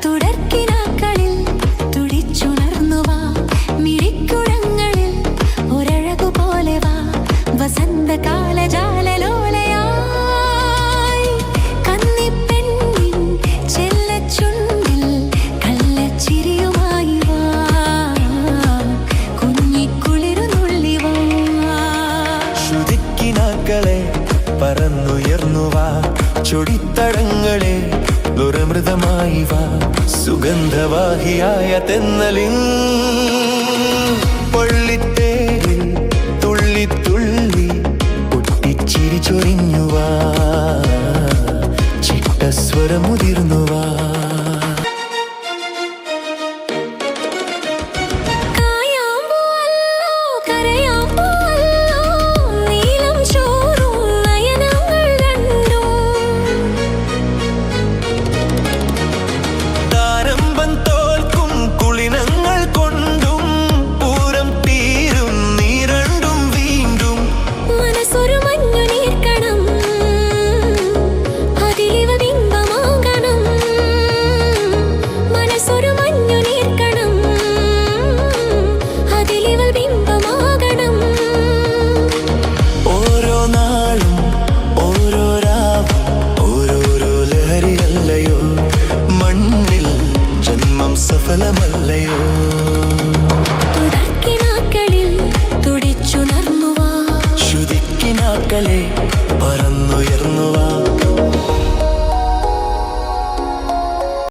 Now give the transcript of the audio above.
തുടർക്കിനാക്കളിൽ തുടിച്ചുണർന്നുവാ, മിഴിക്കുഴങ്ങളിൽ ഒരഴകുപോലെ വാ, വസന്തകാല ജാലലോലയായി കന്നിപ്പെണ്ണിൻ ചെല്ലച്ചുണ്ടിൽ കള്ളച്ചിരിയുമായി വാ, കുഞ്ഞിക്കുളിരു നുള്ളിവാ. ശ്രുതിക്കിനാക്കളെ പറന്നുയർന്നുവാ, ചൊടിത്തടങ്ങളെ ദുരമൃതമായി വാ, സുഗന്ധവാഹിയായ തെന്നലിൻ പള്ളിത്തേരിൽ തുള്ളി തുള്ളി പൊട്ടിച്ചിരി ചൊരിഞ്ഞുവാ, ചിട്ടസ്വരമുതിർന്നുവാ.